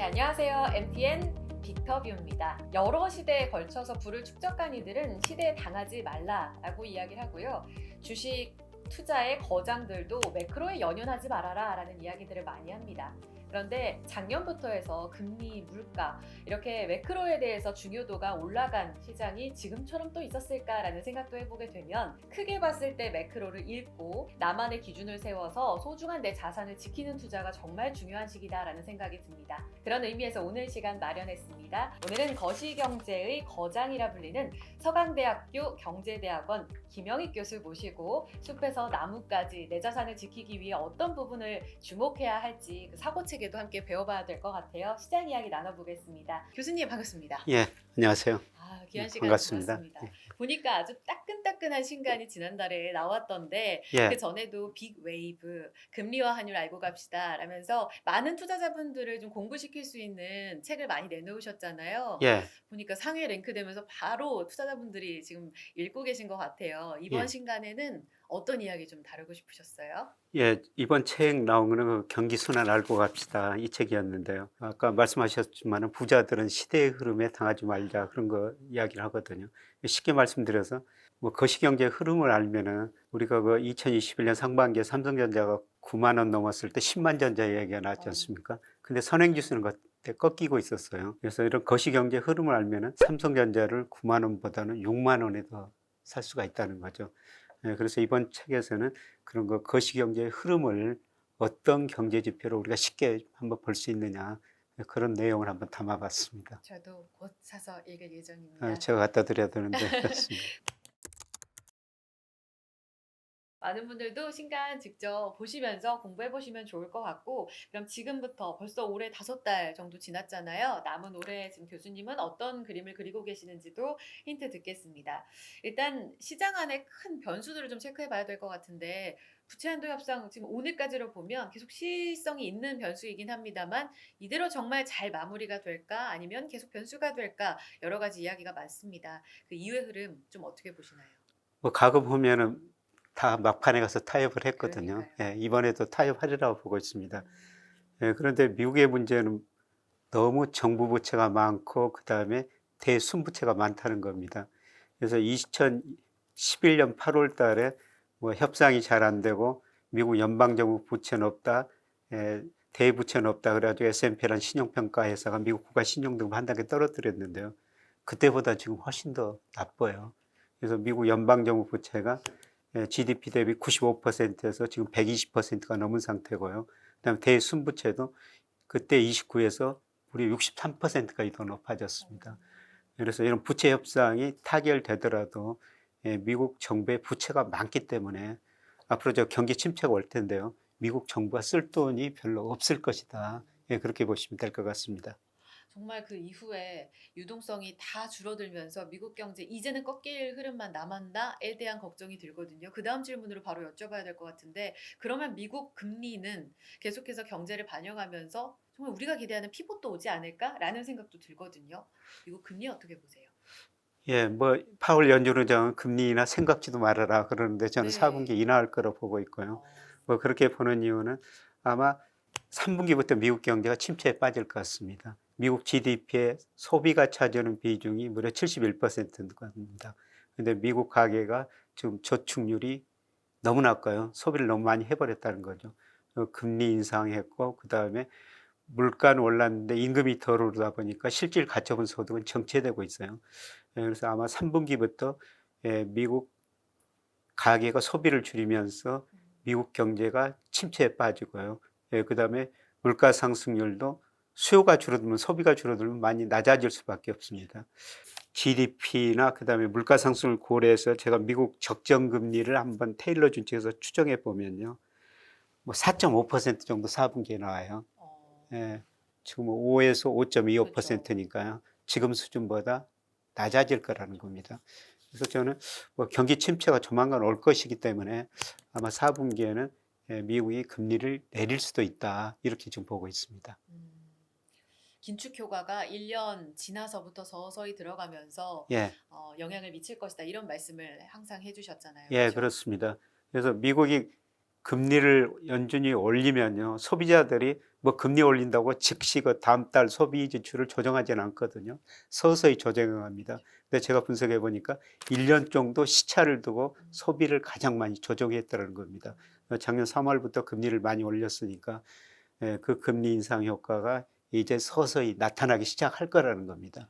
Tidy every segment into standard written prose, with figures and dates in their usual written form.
안녕하세요. MTN 빅터뷰입니다. 여러 시대에 걸쳐서 부를 축적한 이들은 시대에 당하지 말라라고 이야기를 하고요. 주식 투자의 거장들도 매크로에 연연하지 말아라 라는 이야기들을 많이 합니다. 그런데 작년부터 해서 금리, 물가 이렇게 매크로에 대해서 중요도가 올라간 시장이 지금처럼 또 있었을까라는 생각도 해보게 되면 크게 봤을 때 매크로를 읽고 나만의 기준을 세워서 소중한 내 자산을 지키는 투자가 정말 중요한 시기다라는 생각이 듭니다. 그런 의미에서 오늘 시간 마련했습니다. 오늘은 거시경제의 거장이라 불리는 서강대학교 경제대학원 김영익 교수 모시고 숲에서 나무까지 내 자산을 지키기 위해 어떤 부분을 주목해야 할지 그 사고체계도 함께 배워봐야 될 것 같아요. 시장 이야기 나눠보겠습니다. 교수님 반갑습니다. 예, 안녕하세요. 귀한 시간 반갑습니다. 고맙습니다. 보니까 아주 따끈따끈한 신간이 지난달에 나왔던데 예, 그 전에도 빅 웨이브, 금리와 환율 알고 갑시다 라면서 많은 투자자분들을 좀 공부시킬 수 있는 책을 많이 내놓으셨잖아요. 예, 보니까 상위에 랭크되면서 바로 투자자분들이 지금 읽고 계신 것 같아요. 이번 예, 신간에는 어떤 이야기 좀 다루고 싶으셨어요? 예. 이번 책 나온 거는 그 경기 순환 알고 갑시다. 이 책이었는데요. 아까 말씀하셨지만 부자들은 시대의 흐름에 당하지 말자 그런 거 이야기를 하거든요. 쉽게 말씀드려서 뭐 거시경제 흐름을 알면은 우리가 그 2021년 상반기에 삼성전자가 9만 원 넘었을 때 10만 전자 얘기가 나왔지 않습니까? 근데 선행지수는 그때 꺾이고 있었어요. 그래서 이런 거시경제 흐름을 알면은 삼성전자를 9만 원보다는 6만 원에 더 살 수가 있다는 거죠. 예, 그래서 이번 책에서는 그런 거 거시경제의 흐름을 어떤 경제 지표로 우리가 쉽게 한번 볼 수 있느냐 그런 내용을 한번 담아봤습니다. 저도 곧 사서 읽을 예정입니다. 제가 갖다 드려야 되는데 그렇습니다. 많은 분들도 신간 직접 보시면서 공부해 보시면 좋을 것 같고, 그럼 지금부터 벌써 올해 5달 정도 지났잖아요. 남은 올해 지금 교수님은 어떤 그림을 그리고 계시는지도 힌트 듣겠습니다. 일단 시장 안에 큰 변수들을 좀 체크해 봐야 될 것 같은데, 부채 한도 협상 지금 오늘까지로 보면 계속 시의성이 있는 변수이긴 합니다만 이대로 정말 잘 마무리가 될까 아니면 계속 변수가 될까 여러 가지 이야기가 많습니다. 그 이후의 흐름 좀 어떻게 보시나요? 뭐 과거 보면은 다 막판에 가서 타협을 했거든요. 그러니까요. 예, 이번에도 타협하리라고 보고 있습니다. 음. 예, 그런데 미국의 문제는 너무 정부 부채가 많고 그다음에 대순부채가 많다는 겁니다. 그래서 2011년 8월 달에 뭐 협상이 잘 안 되고 미국 연방정부 부채는 없다, 대부채는 없다 그래가지고 S&P라는 신용평가 회사가 미국 국가 신용등급 한 단계 떨어뜨렸는데요. 그때보다 지금 훨씬 더 나빠요. 그래서 미국 연방정부 부채가 GDP 대비 95%에서 지금 120%가 넘은 상태고요. 그다음에 대순부채도 그때 29에서 우리 63%까지 더 높아졌습니다. 그래서 이런 부채 협상이 타결되더라도 미국 정부의 부채가 많기 때문에 앞으로 저 경기 침체가 올 텐데요. 미국 정부가 쓸 돈이 별로 없을 것이다. 그렇게 보시면 될 것 같습니다. 정말 그 이후에 유동성이 다 줄어들면서 미국 경제 이제는 꺾일 흐름만 남았나에 대한 걱정이 들거든요. 그 다음 질문으로 바로 여쭤봐야 될 것 같은데 그러면 미국 금리는 계속해서 경제를 반영하면서 정말 우리가 기대하는 피봇도 오지 않을까라는 생각도 들거든요. 미국 금리 어떻게 보세요? 예, 뭐 파월 연준의장은 금리나 생각지도 말아라 그러는데 저는 네. 4분기 인하할 거로 보고 있고요. 어, 뭐 그렇게 보는 이유는 아마 3분기부터 미국 경제가 침체에 빠질 것 같습니다. 미국 GDP의 소비가 차지하는 비중이 무려 71%입니다. 근데 미국 가계가 지금 저축률이 너무 낮고요. 소비를 너무 많이 해버렸다는 거죠. 금리 인상했고 그다음에 물가는 올랐는데 임금이 덜 오르다 보니까 실질 가처분 소득은 정체되고 있어요. 그래서 아마 3분기부터 미국 가계가 소비를 줄이면서 미국 경제가 침체에 빠지고요. 그다음에 물가 상승률도 수요가 줄어들면 소비가 줄어들면 많이 낮아질 수밖에 없습니다. GDP나 그다음에 물가 상승을 고려해서 제가 미국 적정 금리를 한번 테일러 준 책에서 추정해 보면요. 뭐 4.5% 정도 4분기에 나와요. 어, 예. 지금 5에서 그렇죠. 5.25%니까요. 지금 수준보다 낮아질 거라는 겁니다. 그래서 저는 뭐 경기 침체가 조만간 올 것이기 때문에 아마 4분기에는 미국이 금리를 내릴 수도 있다. 이렇게 지금 보고 있습니다. 음, 긴축 효과가 1년 지나서부터 서서히 들어가면서 예, 영향을 미칠 것이다 이런 말씀을 항상 해주셨잖아요. 예, 그렇죠? 그렇습니다. 그래서 미국이 금리를 연준이 올리면요, 소비자들이 뭐 금리 올린다고 즉시 그 다음 달 소비 지출을 조정하지는 않거든요. 서서히 조정합니다. 근데 제가 분석해 보니까 1년 정도 시차를 두고 소비를 가장 많이 조정했다는 겁니다. 작년 3월부터 금리를 많이 올렸으니까 그 금리 인상 효과가 이제 서서히 나타나기 시작할 거라는 겁니다.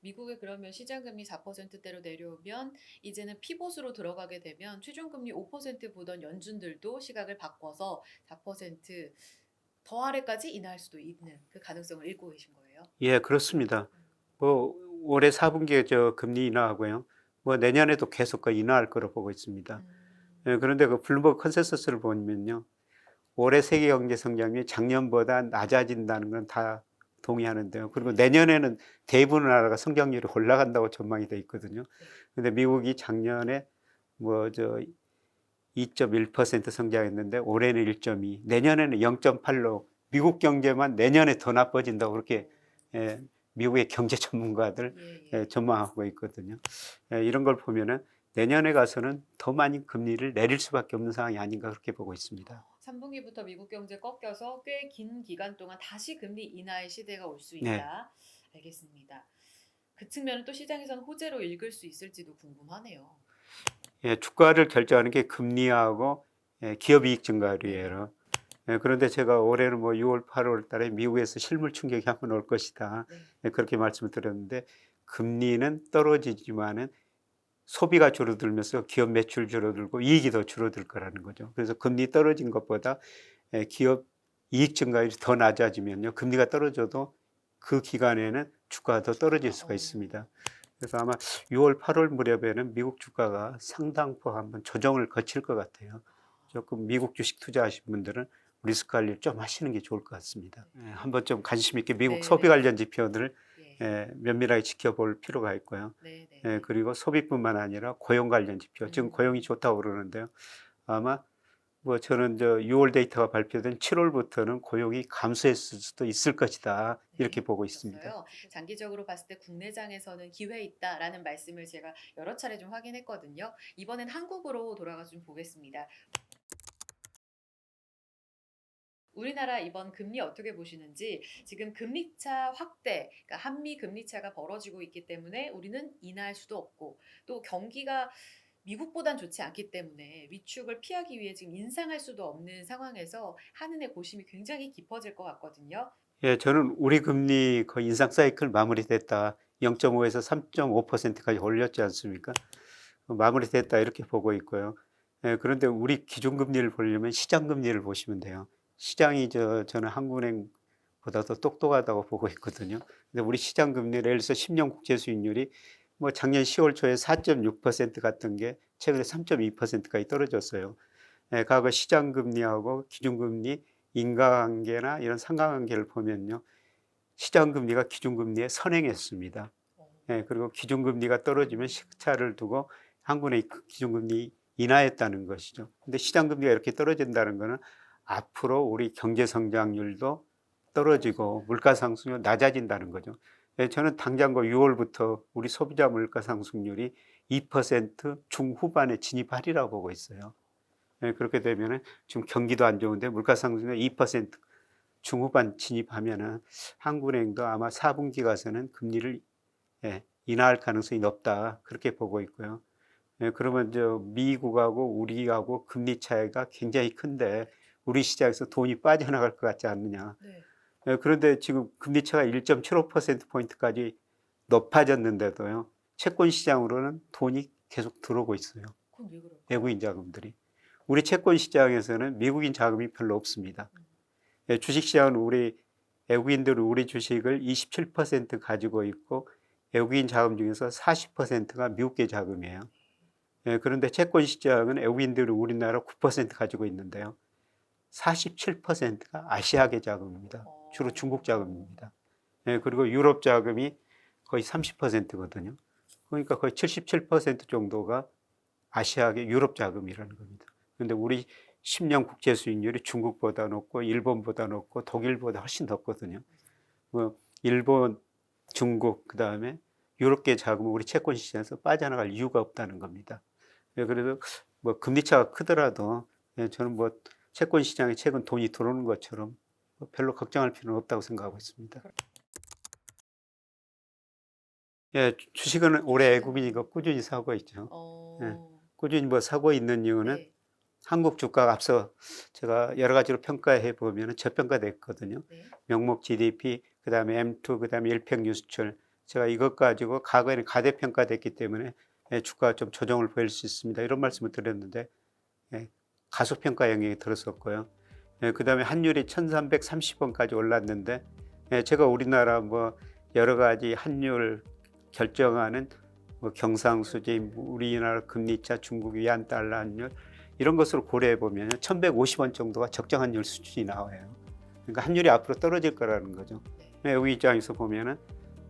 미국에 그러면 시장금리 4%대로 내려오면 이제는 피봇으로 들어가게 되면 최종금리 5% 보던 연준들도 시각을 바꿔서 4%더 아래까지 인하할 수도 있는 그 가능성을 읽고 계신 거예요? 예, 그렇습니다. 뭐 올해 4분기에 저 금리 인하하고요. 뭐 내년에도 계속 그 인하할 거로 보고 있습니다. 그런데 그 블룸버그 컨센서스를 보면요, 올해 세계 경제 성장률이 작년보다 낮아진다는 건 다 동의하는데요. 그리고 내년에는 대부분 나라가 성장률이 올라간다고 전망이 돼 있거든요. 근데 미국이 작년에 뭐 저 2.1% 성장했는데 올해는 1.2, 내년에는 0.8로 미국 경제만 내년에 더 나빠진다고 그렇게 미국의 경제 전문가들 전망하고 있거든요. 이런 걸 보면은 내년에 가서는 더 많이 금리를 내릴 수밖에 없는 상황이 아닌가 그렇게 보고 있습니다. 3분기부터 미국 경제 꺾여서 꽤 긴 기간 동안 다시 금리 인하의 시대가 올 수 네. 있다. 알겠습니다. 그 측면은 또 시장에서는 호재로 읽을 수 있을지도 궁금하네요. 예, 주가를 결정하는 게 금리하고 기업 이익 증가율이에요. 그런데 제가 올해는 뭐 6월, 8월 달에 미국에서 실물 충격이 한번 올 것이다. 그렇게 말씀을 드렸는데 금리는 떨어지지만은 소비가 줄어들면서 기업 매출 줄어들고 이익이 더 줄어들 거라는 거죠. 그래서 금리 떨어진 것보다 기업 이익 증가율이 더 낮아지면요, 금리가 떨어져도 그 기간에는 주가가 더 떨어질 수가 있습니다. 그래서 아마 6월, 8월 무렵에는 미국 주가가 상당폭 한번 조정을 거칠 것 같아요. 조금 미국 주식 투자하신 분들은 리스크 관리를 좀 하시는 게 좋을 것 같습니다. 한번 좀 관심 있게 미국 소비 관련 지표들을 면밀하게 지켜볼 필요가 있고요. 그리고 소비뿐만 아니라 고용 관련 지표, 지금 고용이 좋다고 그러는데요. 아마 뭐 저는 저 6월 데이터가 발표된 7월부터는 고용이 감소했을 수도 있을 것이다, 이렇게 보고 있습니다. 장기적으로 봤을 때 국내장에서는 기회 있다라는 말씀을 제가 여러 차례 좀 확인했거든요. 이번엔 한국으로 돌아가 좀 보겠습니다. 우리나라 이번 금리 어떻게 보시는지. 지금 금리차 확대, 그러니까 한미 금리차가 벌어지고 있기 때문에 우리는 인하할 수도 없고 또 경기가 미국보단 좋지 않기 때문에 위축을 피하기 위해 지금 인상할 수도 없는 상황에서 한은의 고심이 굉장히 깊어질 것 같거든요. 예, 저는 우리 금리 거의 인상 사이클 마무리됐다. 0.5에서 3.5%까지 올렸지 않습니까? 마무리됐다 이렇게 보고 있고요. 그런데 우리 기준금리를 보려면 시장금리를 보시면 돼요. 시장이 저는 한국은행보다 더 똑똑하다고 보고 있거든요. 근데 우리 시장금리, 예를 들어서 10년 국채 수익률이 뭐 작년 10월 초에 4.6% 같은 게 최근에 3.2%까지 떨어졌어요. 과거 시장금리하고 기준금리 인과관계나 이런 상관관계를 보면요, 시장금리가 기준금리에 선행했습니다. 그리고 기준금리가 떨어지면 시차를 두고 한국은행이 기준금리 인하했다는 것이죠. 근데 시장금리가 이렇게 떨어진다는 것은 앞으로 우리 경제 성장률도 떨어지고 물가 상승률이 낮아진다는 거죠. 저는 당장 6월부터 우리 소비자 물가 상승률이 2% 중후반에 진입하리라고 보고 있어요. 그렇게 되면은 지금 경기도 안 좋은데 물가 상승률 2% 중후반 진입하면은 한국은행도 아마 4분기 가서는 금리를 인하할 가능성이 높다, 그렇게 보고 있고요. 그러면 미국하고 우리하고 금리 차이가 굉장히 큰데 우리 시장에서 돈이 빠져나갈 것 같지 않느냐. 그런데 지금 금리 차가 1.75%포인트까지 높아졌는데도요, 채권 시장으로는 돈이 계속 들어오고 있어요. 외국인 자금들이. 우리 채권 시장에서는 미국인 자금이 별로 없습니다. 주식 시장은 우리 외국인들은 우리 주식을 27% 가지고 있고 외국인 자금 중에서 40%가 미국계 자금이에요. 그런데 채권 시장은 외국인들이 우리나라 9% 가지고 있는데요, 47%가 아시아계 자금입니다. 주로 중국 자금입니다. 그리고 유럽 자금이 거의 30%거든요. 그러니까 거의 77% 정도가 아시아계 유럽 자금이라는 겁니다. 그런데 우리 10년 국채 수익률이 중국보다 높고 일본보다 높고 독일보다 훨씬 높거든요. 뭐 일본, 중국, 그다음에 유럽계 자금은 우리 채권 시장에서 빠져나갈 이유가 없다는 겁니다. 그래서 뭐 금리 차가 크더라도 예, 저는 뭐 채권 시장에 최근 돈이 들어오는 것처럼 뭐 별로 걱정할 필요는 없다고 생각하고 있습니다. 예, 주식은 올해 외국인이가 꾸준히 사고 있죠. 예, 꾸준히 뭐 사고 있는 이유는 네. 한국 주가가 앞서 제가 여러 가지로 평가해 보면 저평가됐거든요. 네. 명목 GDP, 그다음에 M2, 그다음에 일평 수출. 제가 이것 가지고 과거에는 가대평가됐기 때문에 예, 주가가 좀 조정을 보일 수 있습니다. 이런 말씀을 드렸는데 예, 가소평가 영향이 들었었고요. 예, 그다음에 환율이 1330원까지 올랐는데 예, 제가 우리나라 뭐 여러 가지 환율 결정하는 뭐 경상수지, 우리나라 금리차, 중국 위안 달러 환율 이런 것으로 고려해 보면 1,150원 정도가 적정 환율 수준이 나와요. 그러니까 환율이 앞으로 떨어질 거라는 거죠. 네. 외국 입장에서 보면은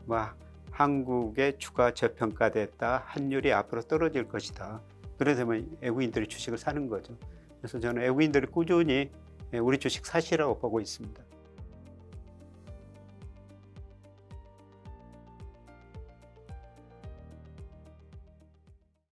뭐 한국의 주가 저평가됐다, 환율이 앞으로 떨어질 것이다. 그래서 뭐 외국인들이 주식을 사는 거죠. 그래서 저는 외국인들이 꾸준히 우리 주식 사시라고 보고 있습니다.